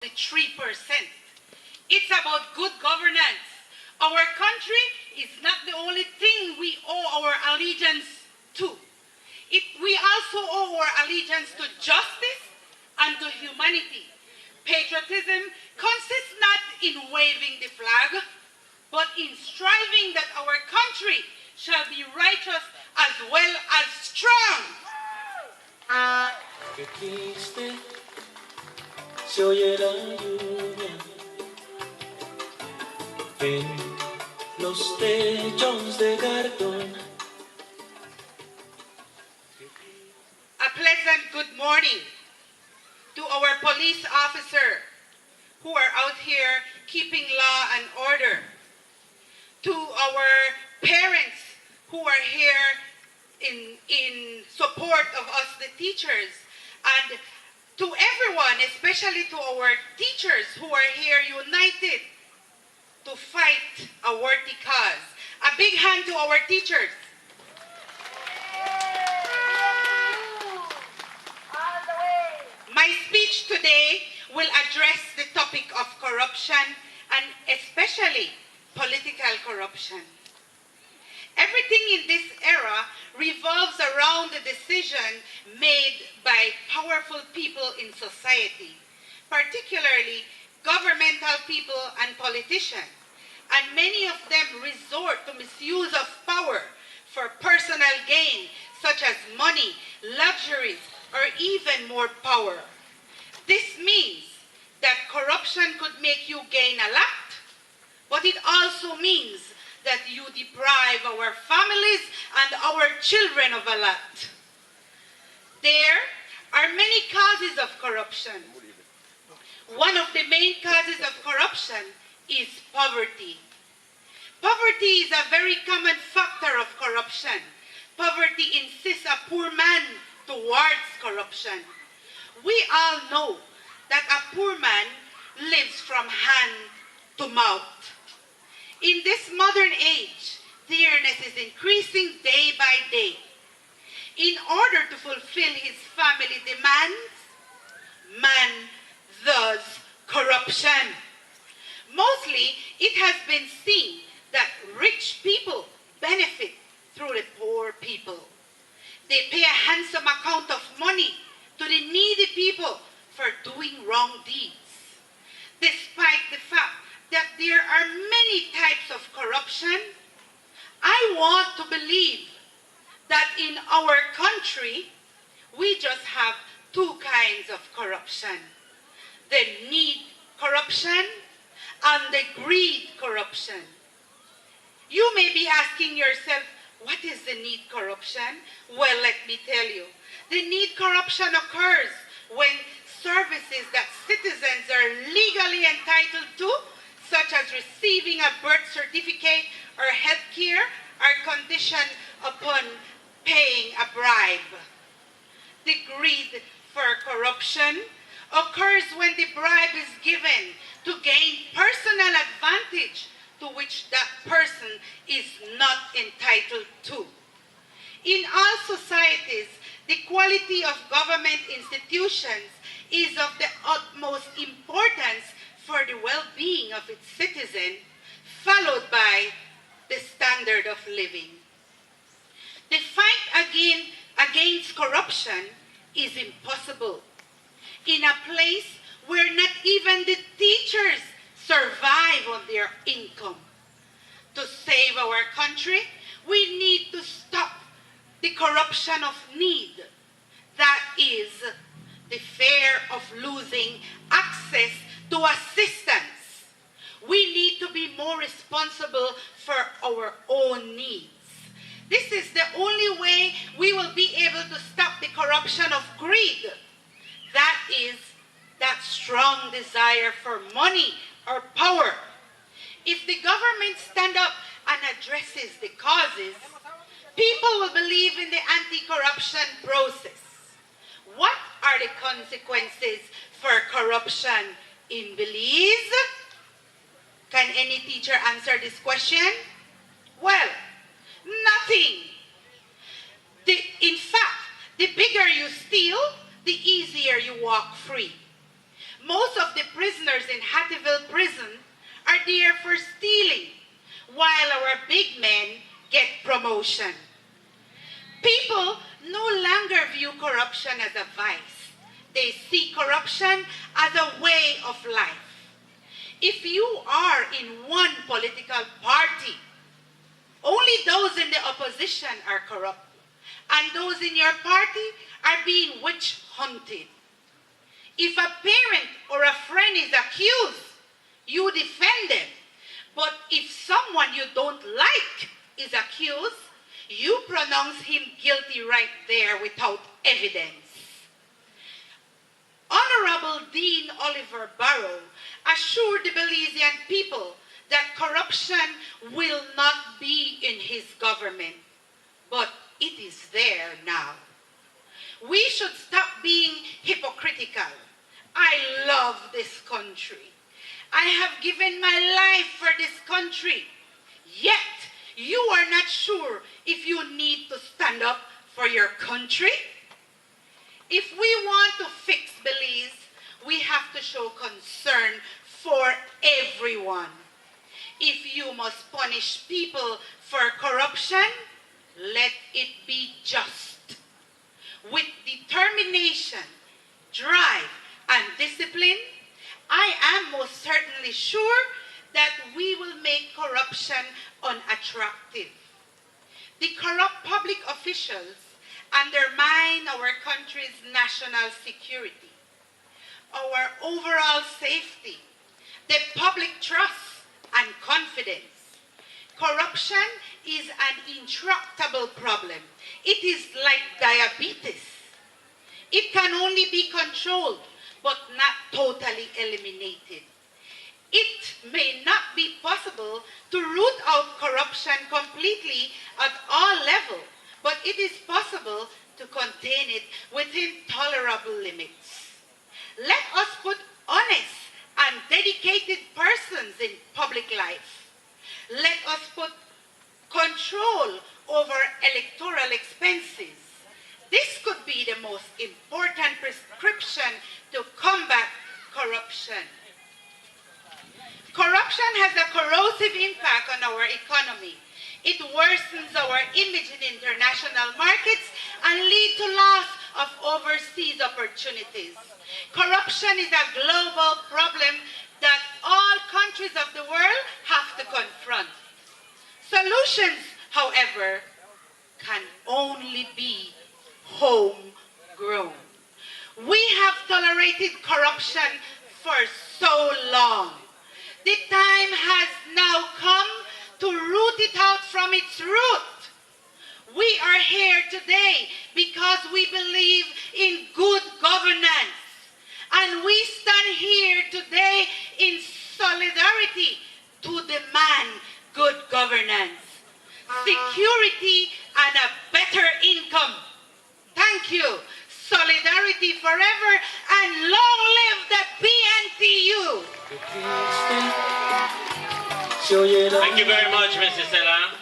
the 3%. It's about good governance. Our country is not the only thing we owe our allegiance to. We also owe our allegiance to justice and to humanity. Patriotism consists not in waving the flag, but in striving that our country shall be righteous as well as strong. Qué triste se oye la lluvia en los techos de cartón. A pleasant good morning to our police officer who are out here keeping law and order, to our parents who are here in support of us, the teachers, and to everyone, especially to our teachers who are here united to fight a worthy cause. A big hand to our teachers. My speech today will address the topic of corruption and especially political corruption. Everything in this era revolves around the decision made by powerful people in society, particularly governmental people and politicians, and many of them resort to misuse of power for personal gain, such as money, luxuries, or even more power. This means that corruption could make you gain a lot, but it also means that you deprive our families and our children of a lot. There are many causes of corruption. One of the main causes of corruption is poverty. Poverty is a very common factor of corruption. Poverty insists a poor man towards corruption. We all know that a poor man lives from hand to mouth. In this modern age, dearness is increasing day by day. In order to fulfill his family demands, man does corruption. Mostly, it has been seen that rich people benefit through the poor people. They pay a handsome amount of money to the needy people for doing wrong deeds. Despite the fact that there are many types of corruption, I want to believe that in our country, we just have two kinds of corruption: the need corruption and the greed corruption. You may be asking yourself, what is the need corruption? Well, let me tell you. The need corruption occurs when services that citizens are legally entitled to, such as receiving a birth certificate or health care, are conditioned upon paying a bribe. The greed for corruption occurs when the bribe is given to gain personal advantage to which that person is not entitled to. In all societies, the quality of government institutions is of the utmost importance for the well-being of its citizen, followed by the standard of living. The fight against corruption is impossible in a place where not even the teachers survive on their income. To save our country, we need to stop the corruption of need. That is the fear of losing access to assistance. We need to be more responsible for our own needs. This is the only way we will be able to stop the corruption of greed. That is that strong desire for money or power. If the government stand up and addresses the causes, people will believe in the anti-corruption process. What are the consequences for corruption in Belize? Can any teacher answer this question? Well, nothing. In fact, the bigger you steal, the easier you walk free. Most of the prisoners in Hattieville prison are there for stealing, while our big men get promotion. People no longer view corruption as a vice. They see corruption as a way of life. If you are in one political party, only those in the opposition are corrupt, and those in your party are being witch hunted. If a parent or a friend is accused, you defend them. But if someone you don't like is accused, you pronounce him guilty right there without evidence. Honorable Dean Oliver Barrow assured the Belizean people that corruption will not be in his government, but it is there now. We should stop being hypocritical. I love this country. I have given my life for this country. Yet, you are not sure if you need to stand up for your country? If we want to fix Belize, we have to show concern for everyone. If you must punish people for corruption, let it be just. With determination, drive, and discipline, I am most certainly sure that we will make corruption unattractive. The corrupt public officials undermine our country's national security, our overall safety, the public trust and confidence. Corruption is an intractable problem. It is like diabetes. It can only be controlled, but not totally eliminated. It may not be possible to root out corruption completely at all levels, but it is possible to contain it within tolerable limits. Let us put honest and dedicated persons in public life. Let us put control over electoral expenses. This could be the most important prescription to combat corruption. Corruption has a corrosive impact on our economy. It worsens our image in international markets and leads to loss of overseas opportunities. Corruption is a global problem that all countries of the world have to confront. Solutions, however, can only be homegrown. We have tolerated corruption for so long. The time has now come to root it out from its root. We are here today because we believe in good governance. And we stand here today in solidarity to demand good governance, security, and a better income. Thank you. Solidarity forever, and long live the BNTU. Thank you very much, Mrs. Isela.